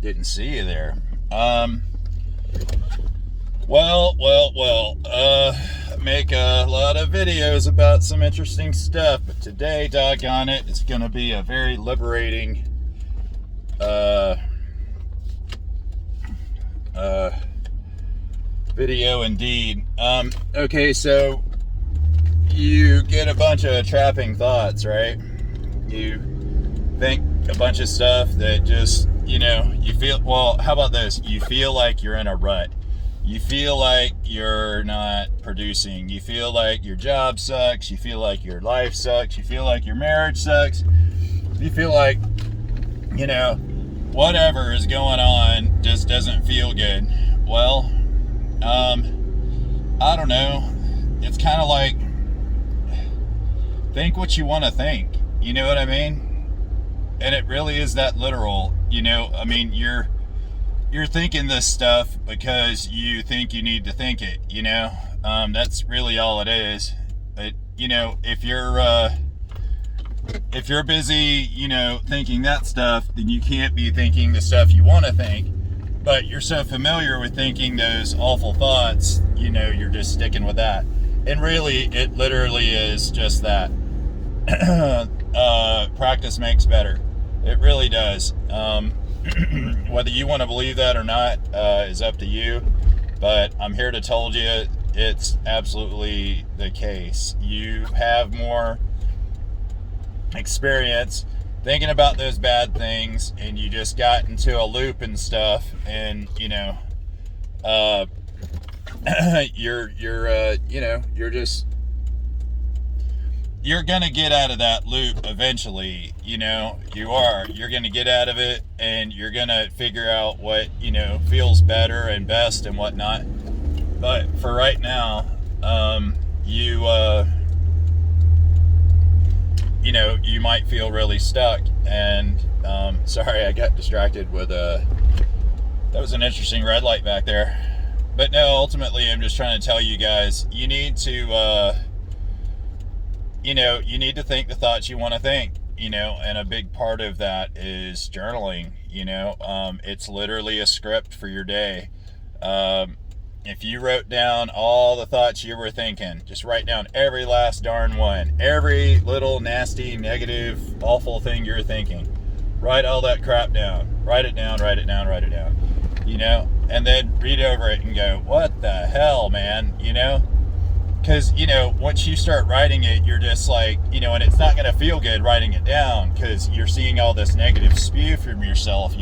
Didn't see you there. Make a lot of videos about some interesting stuff, but today, doggone it, it's going to be a very liberating video indeed. Okay, so you get a bunch of trapping thoughts, right? You think a bunch of stuff that just, you feel, well, how about this? You feel like you're in a rut. You feel like you're not producing. You feel like your job sucks. You feel like your life sucks. You feel like your marriage sucks. You feel like, whatever is going on just doesn't feel good. Well, I don't know. It's kind of like, think what you want to think. You know what I mean? And it really is that literal. You're thinking this stuff because you think you need to think it, that's really all it is. But if you're busy, thinking that stuff, then you can't be thinking the stuff you want to think. But you're so familiar with thinking those awful thoughts, you're just sticking with that. And really, it literally is just that. Practice makes better. It really does. Whether you want to believe that or not is up to you, but I'm here to tell you it's absolutely the case. You have more experience thinking about those bad things, and you just got into a loop and stuff, and you're gonna get out of that loop eventually. You're gonna get out of it, and you're gonna figure out what feels better and best and whatnot. But for right now, you might feel really stuck. And sorry, I got distracted with that was an interesting red light back there. But no, ultimately, I'm just trying to tell you guys, you need to you need to think the thoughts you want to think, and a big part of that is journaling. It's literally a script for your day. If you wrote down all the thoughts you were thinking, just write down every last darn one, every little nasty, negative, awful thing you're thinking. Write all that crap down. Write it down, write it down, write it down. And then read over it and go, what the hell, man? Because, once you start writing it, you're just like, and it's not going to feel good writing it down because you're seeing all this negative spew from yourself,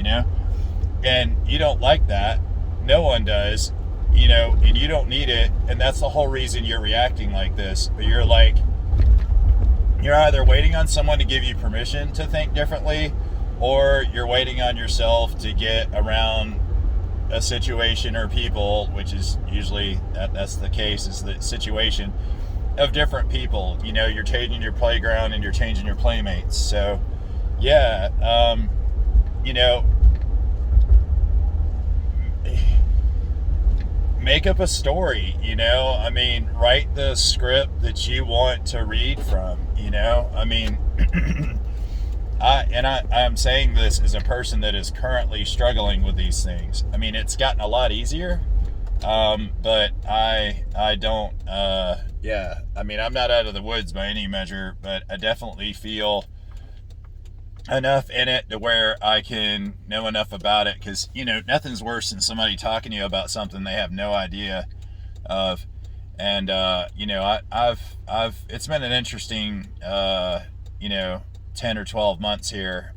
and you don't like that. No one does, and you don't need it. And that's the whole reason you're reacting like this. But you're either waiting on someone to give you permission to think differently, or you're waiting on yourself to get around a situation or people, which is usually that's the case, is the situation of different people. You're changing your playground and you're changing your playmates. So yeah, make up a story. Write the script that you want to read from. I'm saying this as a person that is currently struggling with these things. It's gotten a lot easier, but I don't, I'm not out of the woods by any measure, but I definitely feel enough in it to where I can know enough about it, because, nothing's worse than somebody talking to you about something they have no idea of. And, it's been an interesting, 10 or 12 months here,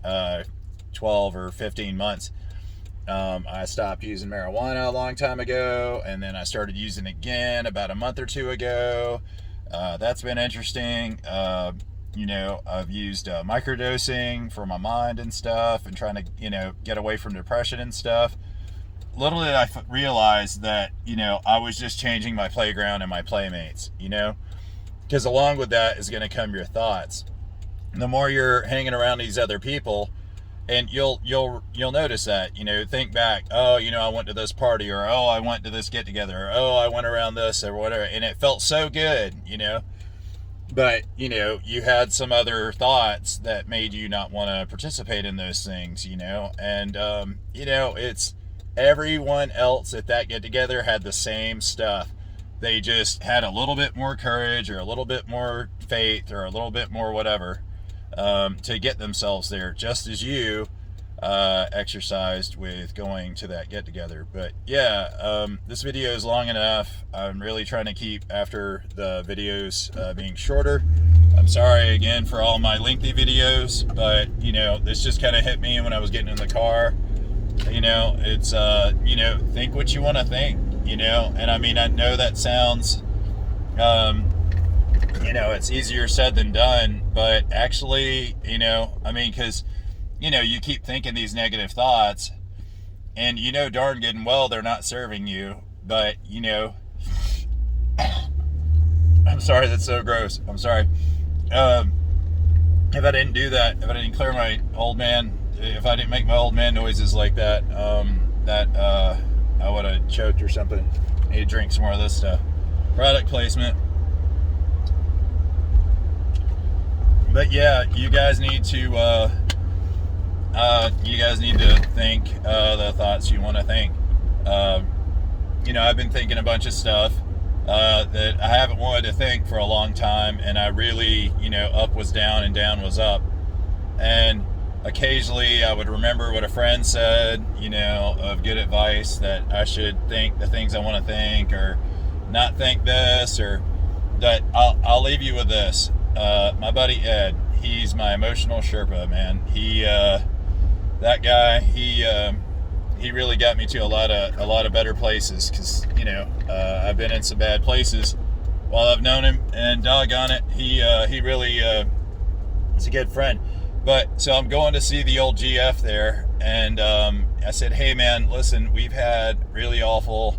12 or 15 months. I stopped using marijuana a long time ago, and then I started using it again about a month or two ago. That's been interesting. I've used microdosing for my mind and stuff, and trying to, get away from depression and stuff. Little did I realize that, I was just changing my playground and my playmates, because along with that is going to come your thoughts. The more you're hanging around these other people, and you'll notice that, think back, oh, I went to this party, or oh, I went to this get together, or oh, I went around this or whatever, and it felt so good, but you had some other thoughts that made you not want to participate in those things, and it's everyone else at that get together had the same stuff. They just had a little bit more courage or a little bit more faith or a little bit more whatever, to get themselves there, just as you exercised with going to that get together. But yeah, this video is long enough. I'm really trying to keep after the videos being shorter. I'm sorry again for all my lengthy videos, but this just kind of hit me when I was getting in the car. It's think what you want to think, and I mean, I know that sounds it's easier said than done, but actually, because you keep thinking these negative thoughts, and darn good and well they're not serving you. But I'm sorry, that's so gross. I'm sorry. If I didn't do that, if I didn't clear my old man, if I didn't make my old man noises like that, I would have choked or something. Need to drink some more of this stuff. Product placement. But yeah, you guys need to think the thoughts you want to think. I've been thinking a bunch of stuff that I haven't wanted to think for a long time, and I really, up was down and down was up. And occasionally I would remember what a friend said, of good advice, that I should think the things I want to think, or not think this, or that. I'll leave you with this. My buddy Ed, he's my emotional Sherpa, man. That guy, he really got me to a lot of better places, because I've been in some bad places while I've known him, and doggone it, he really is a good friend. But so I'm going to see the old GF there, and I said, hey man, listen, we've had really awful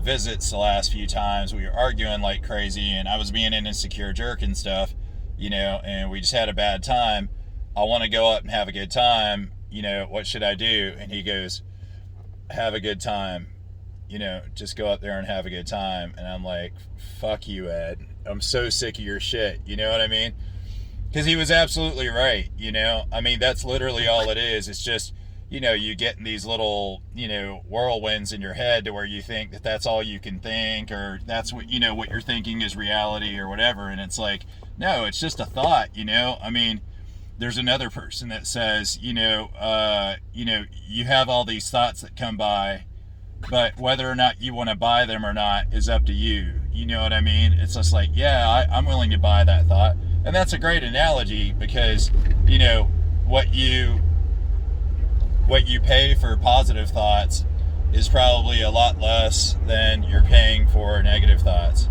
visits the last few times. We were arguing like crazy, and I was being an insecure jerk and stuff, and we just had a bad time. I want to go up and have a good time. What should I do? And he goes, have a good time. Just go up there and have a good time. And I'm like, fuck you, Ed. I'm so sick of your shit. You know what I mean? Because he was absolutely right. I mean, that's literally all it is. It's just, you get in these little, whirlwinds in your head to where you think that that's all you can think, or that's what, what you're thinking is reality or whatever. And it's like, no, it's just a thought, I mean, there's another person that says, you have all these thoughts that come by, but whether or not you want to buy them or not is up to you. You know what I mean? It's just like, yeah, I'm willing to buy that thought. And that's a great analogy, because, what you pay for positive thoughts is probably a lot less than you're paying for negative thoughts.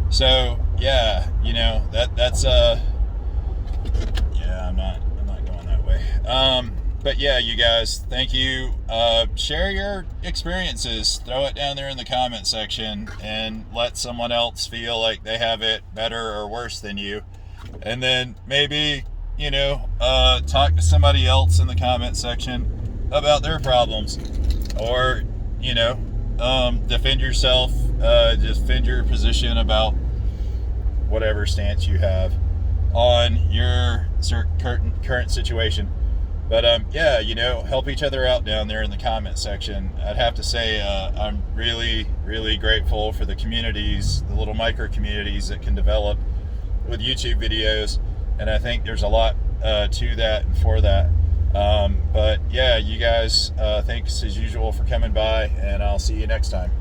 So yeah, that's yeah, I'm not going that way. But yeah, you guys, thank you. Share your experiences. Throw it down there in the comment section, and let someone else feel like they have it better or worse than you. And then maybe, talk to somebody else in the comment section about their problems. Or, defend yourself, defend your position about whatever stance you have on your current situation. But yeah, help each other out down there in the comment section. I'd have to say I'm really, really grateful for the communities, the little micro communities that can develop with YouTube videos, and I think there's a lot to that and for that. But yeah, you guys, thanks as usual for coming by, and I'll see you next time.